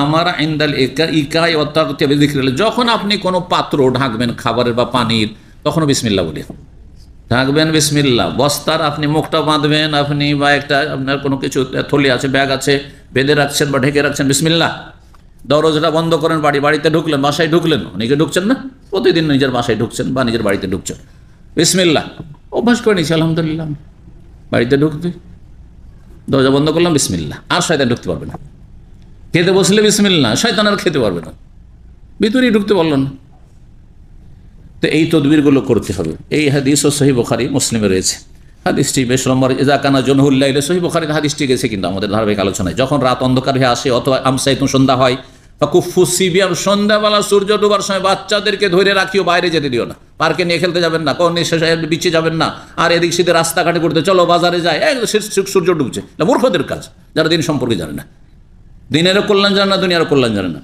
আমার ইনদাল ইকাই ওয়া তাগতিয়া বিযিকরিল্লাহ, যখন আপনি কোনো পাত্র ঢাকবেন খাবারের বা পানির, তখনও বিসমিল্লাহ বলে ঢাকবেন। বিসমিল্লাহ। বস্তার আপনি মুখটা বাঁধবেন, আপনি বা একটা আপনার কোনো কিছু থলি আছে, ব্যাগ আছে, বেঁধে রাখছেন বা ঢেকে রাখছেন, বিসমিল্লাহ। দরজাটা বন্ধ করেন, বাড়িতে ঢুকলেন, বাসায় ঢুকলেন, অনেকে ঢুকছেন না, প্রতিদিন নিজের বাসায় ঢুকছেন বা নিজের বাড়িতে ঢুকছেন, বিসমিল্লাহ অভ্যাস করে নিয়েছি আলহামদুলিল্লাহ। বাড়িতে ঢুকতে দরজা বন্ধ করলাম, বিসমিল্লাহ, আর শয়তান ঢুকতে পারবে না। খেতে বসলে বিসমিল্লাহ, শয়তান আর খেতে পারবে না, ভিতরেই ঢুকতে পারল না। তো এই তদবিরগুলো করতে হবে। এই হাদিস ও সহিহ বুখারী মুসলিমে রয়েছে। হাদিসটি বেশ লম্বা। ইযা কানা জুনহুল্লাইল, সহিহ বুখারীর হাদিসটি গেছে কিন্তু আমাদের ধারাবাহিক আলোচনায়। যখন রাত অন্ধকার হয়ে আসে অথবা আমসাইতুন সন্ধ্যা হয়, বা কুফু সিবিয়াম, সন্ধ্যাবেলা সূর্য ডোবার সময় বাচ্চাদেরকে ধরে রাখিও, বাইরে যেতে দিও না, পার্কে নিয়ে খেলতে যাবেন না, কোন বিচে যাবেন না, আর এদিক সেদিকে রাস্তাঘাটে করতে চলো বাজারে যায়, সূর্য ডুবছে, মূর্খদের কাজ, যারা দিন সম্পর্কে জানে না, দিনেরও কল্যাণ জানে না, দুনিয়ারও কল্যাণ জানে না।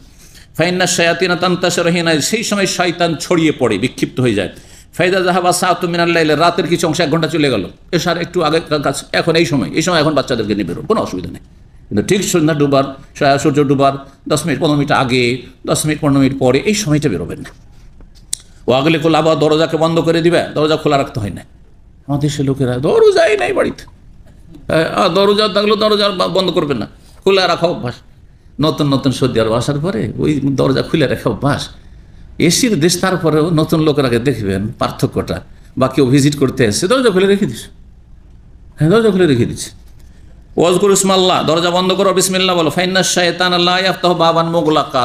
ফাইন্না শায়াতিনা তানতাশিরু হিনা, সেই সময় শয়তান ছড়িয়ে পড়ে, বিক্ষিপ্ত হয়ে যায়। ফাইদা যাহাবা সাআতুম মিনাল লাইল, রাতের কিছু অংশ 1 ঘন্টা চলে গেল, এশার একটু আগে কাজ, এখন এই সময় এখন বাচ্চাদেরকে নিয়ে বেরোন, কোনো অসুবিধা নেই। কিন্তু ঠিক সন্ধ্যা ডুবার, সূর্য ডুবার 10 মিনিট 15 মিনিট আগে, 10 মিনিট 15 মিনিট পরে, এই সময়টা বেরোবেন না। ও আগলে খোলা, আবার দরজাকে বন্ধ করে দিবে, দরজা খোলা রাখতে হয় না। আমাদের সে লোকেরা দরজাই নাই বাড়িতে, দরজা থাকলেও দরজা বন্ধ করবেন না, খোলা রাখা অভ্যাস। নতুন নতুন সৌদি আরব আসার পরে ওই দরজা খুলে রাখা অভ্যাস। এসির দেশ, তারপরেও নতুন লোকেরাকে দেখবেন পার্থক্যটা। বা কেউ ভিজিট করতে এসে দরজা খুলে রেখে দিস, দরজা খুলে রেখে দিচ্ছে। ওয়াজকুর ইসমাল্লাহ, দরজা বন্ধ করো, বিসমিল্লাহ বলো। ফাইন্না শায়তান লা ইয়াফতাহু বাবান মুগলাকা,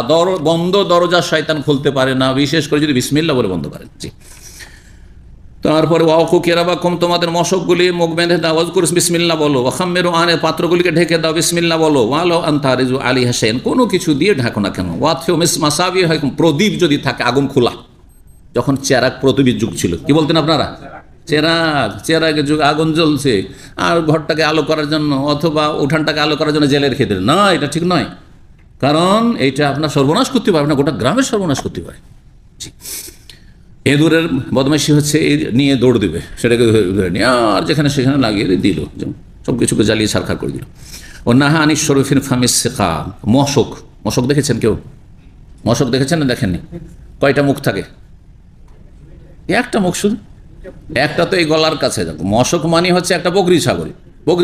বন্ধ দরজা শয়তান খুলতে পারে না, বিশেষ করে যদি বিসমিল্লাহ বলে বন্ধ করেন। জি। তারপরে ওয়াকু কেরাবাকুম, তোমাদের মশকগুলি মুখ বেঁধে দাও, ওয়াজকুর বিসমিল্লাহ বলো। ওয়াখাম্মিরু আনে, পাত্রগুলিকে ঢেকে দাও, বিসমিল্লাহ বলো। ওয়ালো আনতারিজু আলাইহা শাইআন, কোনো কিছু দিয়ে ঢাকো না কেন। ওয়াতফিউ মাসাবিহাকুম, প্রদীপ যদি থাকে, আগুন খোলা, যখন চেরাগ প্রদীপের যুগ ছিল, কি বলতেন আপনারা, চেরাগের যুগ, আগুন জ্বলছে, আর ঘরটাকে আলো করার জন্য অথবা উঠানটাকে আলো করার জন্য জেলে রেখে দিলেন, না, এটা ঠিক নয়। কারণ এইটা আপনার সর্বনাশ করতে পারবে না, গোটা গ্রামের সর্বনাশ করতে পারে। এঁদুরের বদমাইশি হচ্ছে, এই নিয়ে দৌড় দিবে, সেটাকে ধরে নিয়ে আর যেখানে সেখানে লাগিয়ে দিল, সব কিছুকে জ্বালিয়ে ছারখার করে দিল। ও নাহা আনিস শরীফিন ফামিস শেখা, মশক দেখেছেন কেউ? মশক দেখেছেন না দেখেননি? কয়টা মুখ থাকে? একটা মুখ শুধু, একটা তো এই গলার কাছে। মশক মানে হচ্ছে একটা বকরি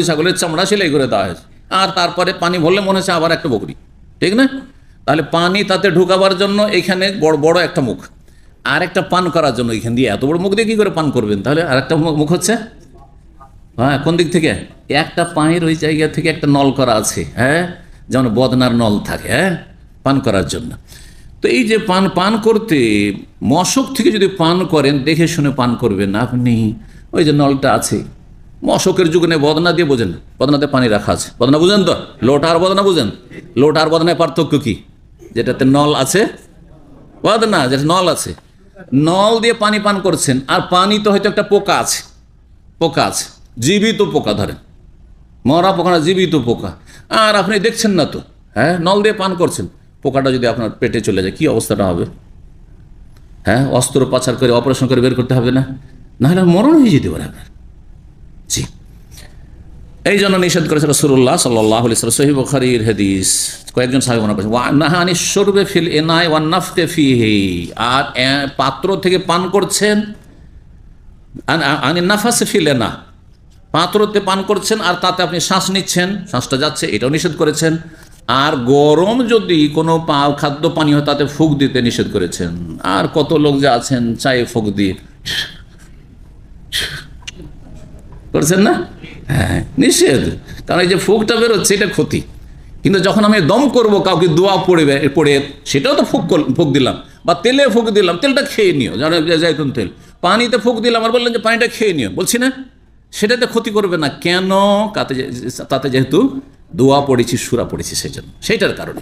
ছাগলের চামড়া সেলাই করে দেওয়া হয়েছে, আর তারপরে পানি ভরলে মনে হচ্ছে আবার একটা বকরি, ঠিক না? তাহলে পানি তাতে ঢুকাবার জন্য এখানে বড় বড় একটা মুখ, আর একটা পান করার জন্য এখান দিয়ে, এত বড় মুখ দিয়ে কী করে পান করবেন? তাহলে আর একটা মুখ হচ্ছে, হ্যাঁ, কোন দিক থেকে? একটা পায়ের ওই জায়গা থেকে একটা নল করা আছে, হ্যাঁ, যেমন বদনার নল থাকে, হ্যাঁ, পান করার জন্য। তো এই যে পান করতে, মশক থেকে যদি পান করেন, দেখে শুনে পান করবেন না আপনি। ওই যে নলটা আছে, মশকের যুগ নেই, বদনা দিয়ে বোঝেন, বদনাতে পানি রাখা আছে, বদনা বুঝেন তো? লোটা আর বদনা বুঝেন? লোটা আর বদনায় পার্থক্য কি? যেটাতে নল আছে, বদনা যেটা নল আছে, নল দিয়ে পানি পান করছেন, আর পানি তো হয়তো একটা পোকা আছে, জীবিত পোকা, ধরেন মরা পোকা না, জীবিত পোকা, আর আপনি দেখছেন না তো, হ্যাঁ, নল দিয়ে পান করছেন। পোকাটা যদি আপনার পেটে চলে যায়, কি অবস্থাটা হবে? হ্যাঁ, অস্ত্রোপচার করে, অপারেশন করে বের করতে হবে না? নাহলে মরণ হয়ে যেতে পারে আপনার। জি, এই জন্য নিষেধ করেছে রাসূলুল্লাহ সাল্লাল্লাহু আলাইহি ওয়াসাল্লাম। সহিহ বুখারীর হাদিস, কয়েকজন সাহাবী বর্ণনা করেছেন, ওয়া নাহা আনিশ শুরবে ফিল ইনাই ওয়ান নাফখি ফিহি, আর পাত্র থেকে পান করছেন, আনিন নাফাস ফিল ইনা, পাত্রতে পান করছেন আর তাতে আপনি শ্বাস নিচ্ছেন, শ্বাসটা যাচ্ছে, এটাও নিষেধ করেছেন। আর গরম যদি কোনো খাদ্য পানি হয়, তাতে ফুঁক দিতে নিষেধ করেছেন। আর কত লোক যে আছেন চায়ে ফুঁক দিয়ে করছেন না, হ্যাঁ, নিষেধ। কারণ এই যে ফুঁকটা বেরোচ্ছে, এটা ক্ষতি। কিন্তু যখন আমি দম করব, কাউকে দোয়া পড়ে, সেটাও তো ফুঁক দিলাম, বা তেলে ফুঁক দিলাম, তেলটা খেয়ে নিও, জাইতুন তেল, পানিতে ফুঁক দিলাম আর বললেন যে পানিটা খেয়ে নিও, বলছি না, সেটাতে ক্ষতি করবে না। কেন? তাতে যেহেতু দোয়া পড়েছি, সূরা পড়েছি, সেইটার কারণে।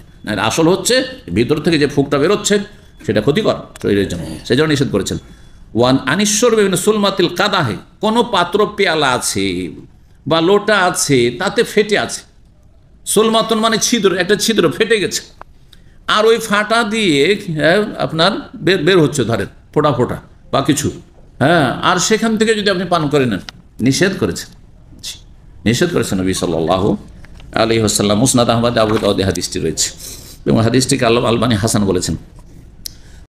আসল হচ্ছে ভিতর থেকে যে ফুঁকটা বেরোচ্ছে, সেটা ক্ষতিকর শরীরের জন্য, সেই জন্য নিষেধ করেছেন। ওয়ান আনিশ্বর বিভিন্ন সুলমাতিল কাদাহে, কোনো পাত্র পেয়ালা আছে বা লোটা আছে, তাতে ফেটে আছে, সুলমাতুন মানে ছিদ্র, একটা ছিদ্র ফেটে গেছে, আর ওই ফাটা দিয়ে আপনার বের হচ্ছে, ধরেন ফোটা বা কিছু, হ্যাঁ, আর সেখান থেকে যদি আপনি পান করে নেন, নিষেধ করেছেন নবী সাল্লাল্লাহু আলাইহি ওয়াসাল্লাম। মুসনাদ আহমদ, আবু দাউদ হাদিসটি রয়েছে। এবং হাদিসটিকে আল্লাহ আলবানী হাসান বলেছেন।